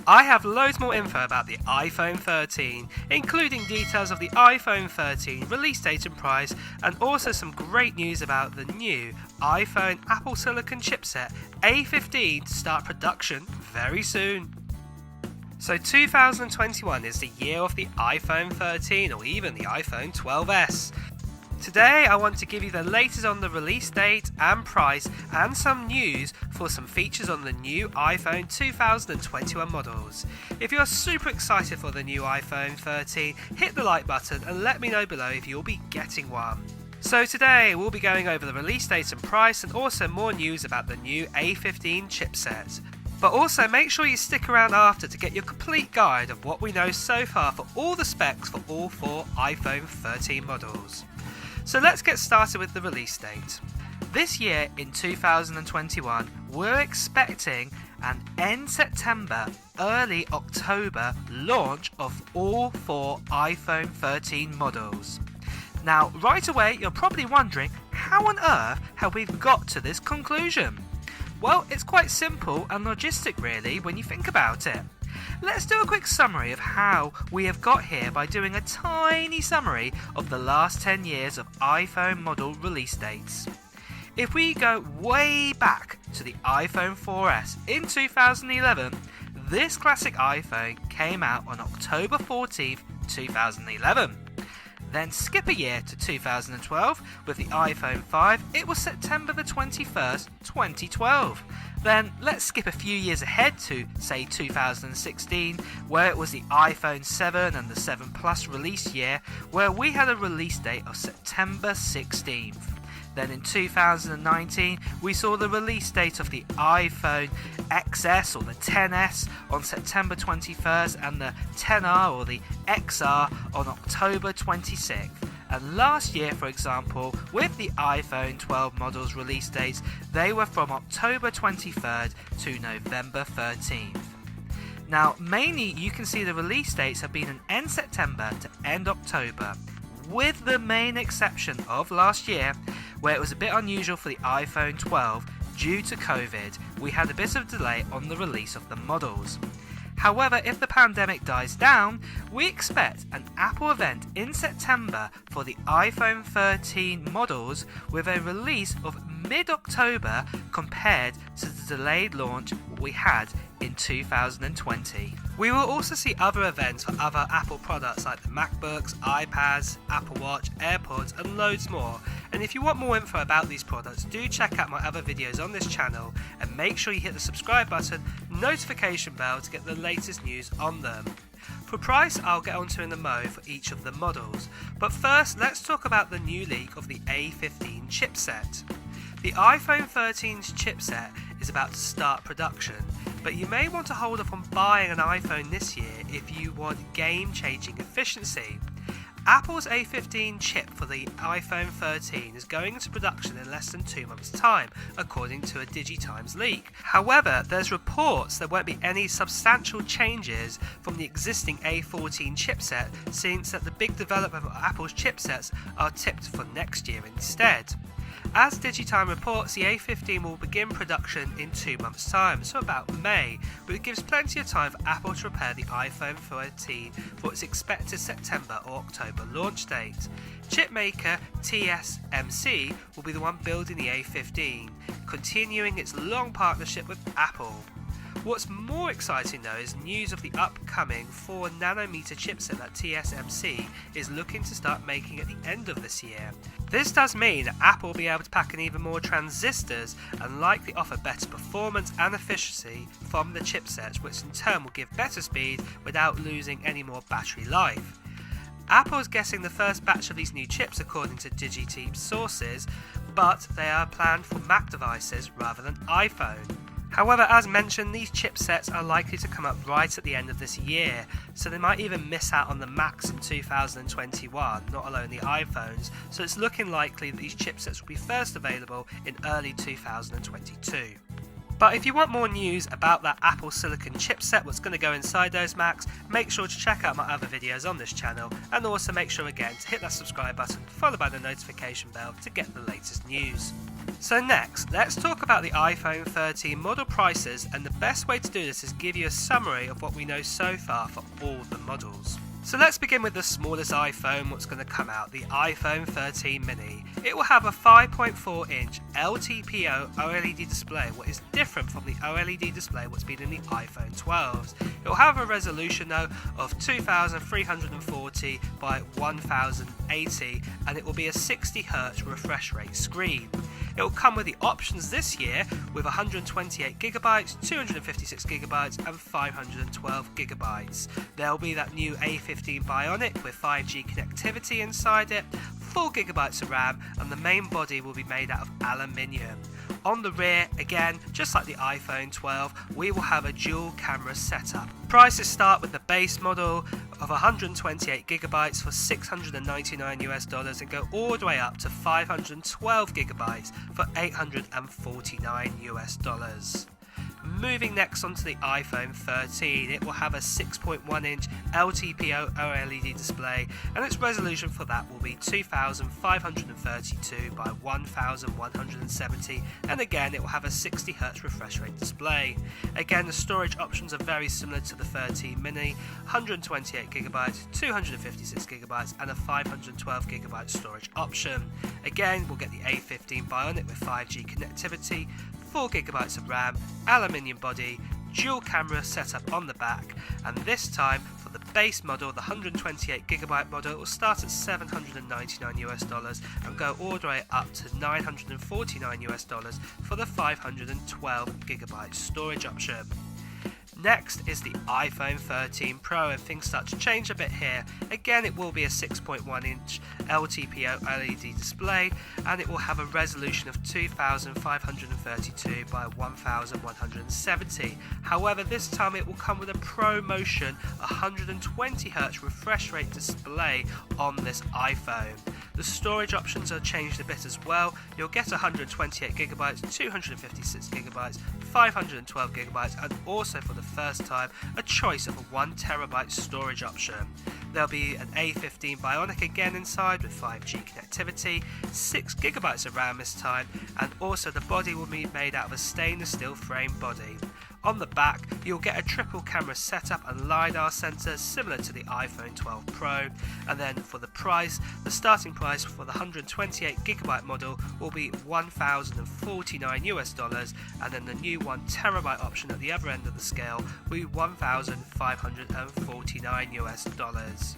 I have loads more info about the iPhone 13, including details of the iPhone 13 release date and price, and also some great news about the new iPhone Apple Silicon chipset A15 to start production very soon. So 2021 is the year of the iPhone 13 or even the iPhone 12s. Today I want to give you the latest on the release date and price and some news for some features on the new iPhone 2021 models. If you're super excited for the new iPhone 13, hit the like button and let me know below if you'll be getting one. So today we'll be going over the release date and price and also more news about the new A15 chipset. But also make sure you stick around after to get your complete guide of what we know so far for all the specs for all four iPhone 13 models. So let's get started with the release date. This year in 2021, we're expecting an end September, early October launch of all four iPhone 13 models. Now, right away, you're probably wondering, how on earth have we got to this conclusion? Well, it's quite simple and logistic really when you think about it. Let's do a quick summary of how we have got here by doing a tiny summary of the last 10 years of iPhone model release dates. If we go way back to the iPhone 4S in 2011, this classic iPhone came out on October 14th, 2011. Then skip a year to 2012 with the iPhone 5, it was September the 21st, 2012. Then let's skip a few years ahead to say 2016 where it was the iPhone 7 and the 7 Plus release year where we had a release date of September 16th. Then in 2019 we saw the release date of the iPhone XS or the XS on September 21st and the XR or the XR on October 26th. And last year, for example, with the iPhone 12 models release dates, they were from October 23rd to November 13th. Now mainly you can see the release dates have been an end September to end October, with the main exception of last year where it was a bit unusual for the iPhone 12 due to COVID. We had a bit of delay on the release of the models. However, if the pandemic dies down, we expect an Apple event in September for the iPhone 13 models with a release of mid-October compared to the delayed launch we had in 2020. We will also see other events for other Apple products like the MacBooks, iPads, Apple Watch, AirPods and loads more. And if you want more info about these products, do check out my other videos on this channel and make sure you hit the subscribe button, notification bell to get the latest news on them. For price, I'll get onto in a mo for each of the models, but first let's talk about the new leak of the A15 chipset. The iPhone 13's chipset is about to start production, but you may want to hold off on buying an iPhone this year if you want game-changing efficiency. Apple's A15 chip for the iPhone 13 is going into production in less than 2 months' time, according to a DigiTimes leak. However, there's reports there won't be any substantial changes from the existing A14 chipset, since that the big development of Apple's chipsets are tipped for next year instead. As Digitime reports, the A15 will begin production in 2 months' time, so about May, but it gives plenty of time for Apple to prepare the iPhone 13 for its expected September or October launch date. Chipmaker TSMC will be the one building the A15, continuing its long partnership with Apple. What's more exciting though is news of the upcoming 4nm chipset that TSMC is looking to start making at the end of this year. This does mean that Apple will be able to pack in even more transistors and likely offer better performance and efficiency from the chipsets, which in turn will give better speed without losing any more battery life. Apple is getting the first batch of these new chips according to DigiTimes sources, but they are planned for Mac devices rather than iPhone. However, as mentioned, these chipsets are likely to come up right at the end of this year, so they might even miss out on the Macs in 2021, not alone the iPhones, so it's looking likely that these chipsets will be first available in early 2022. But if you want more news about that Apple Silicon chipset, what's going to go inside those Macs, make sure to check out my other videos on this channel, and also make sure again to hit that subscribe button followed by the notification bell to get the latest news. So next, let's talk talk about the iPhone 13 model prices, and the best way to do this is give you a summary of what we know so far for all the models. So let's begin with the smallest iPhone, what's going to come out, the iPhone 13 mini. It will have a 5.4 inch LTPO OLED display, what is different from the OLED display what's been in the iPhone 12s. It will have a resolution though of 2340 by 1080, and it will be a 60Hz refresh rate screen. It will come with the options this year with 128GB, 256GB and 512GB. There will be that new A15 Bionic with 5G connectivity inside it, 4GB of RAM, and the main body will be made out of aluminium. On the rear, again, just like the iPhone 12, we will have a dual camera setup. Prices start with the base model of 128GB for $699 and go all the way up to 512GB for $849. Moving next onto the iPhone 13, it will have a 6.1 inch LTPO OLED display, and its resolution for that will be 2532 by 1170, and again it will have a 60Hz refresh rate display. Again, the storage options are very similar to the 13 mini, 128GB, 256GB and a 512GB storage option. Again, we'll get the A15 Bionic with 5G connectivity, 4GB of RAM, aluminium body, dual camera setup on the back, and this time for the base model, the 128GB model, it will start at $799 and go all the way up to $949 for the 512GB storage option. Next is the iPhone 13 Pro, and things start to change a bit here. Again, it will be a 6.1 inch LTPO OLED display, and it will have a resolution of 2532 by 1170. However, this time it will come with a ProMotion 120Hz refresh rate display on this iPhone. The storage options are changed a bit as well. You'll get 128GB, 256GB, 512GB, and also for the first time a choice of a 1TB storage option. There'll be an A15 Bionic again inside with 5G connectivity, 6GB of RAM this time, and also the body will be made out of a stainless steel frame body. On the back, you'll get a triple camera setup and LiDAR sensor similar to the iPhone 12 Pro, and then for the price, the starting price for the 128GB model will be $1,049, and then the new 1TB option at the other end of the scale will be $1,549.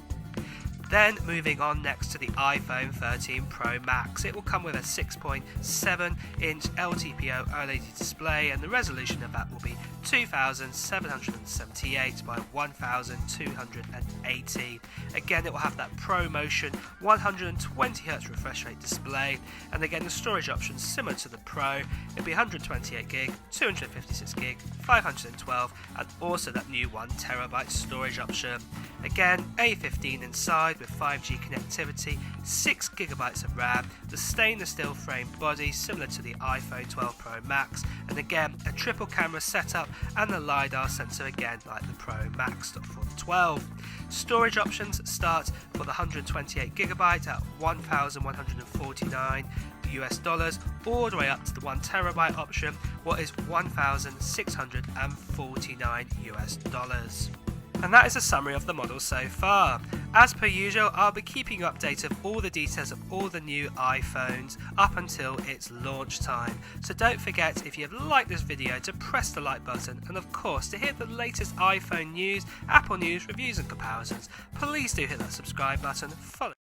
Then moving on next to the iPhone 13 Pro Max, it will come with a 6.7 inch LTPO OLED display, and the resolution of that will be 2778 by 1280. Again, it will have that ProMotion 120Hz refresh rate display, and again the storage options similar to the Pro. It'll be 128GB, 256GB, 512, and also that new 1TB storage option. Again, A15 inside with 5G connectivity, 6GB of RAM, the stainless steel frame body similar to the iPhone 12 Pro Max, and again a triple camera setup and the LiDAR sensor again like the Pro Max for the 12. Storage options start for the 128GB at $1,149 all the way up to the 1TB option, what is $1,649. And that is a summary of the model so far. As per usual, I'll be keeping you updated of all the details of all the new iPhones up until its launch time. So don't forget, if you have liked this video, to press the like button, and of course to hear the latest iPhone news, Apple news, reviews and comparisons, please do hit that subscribe button. Follow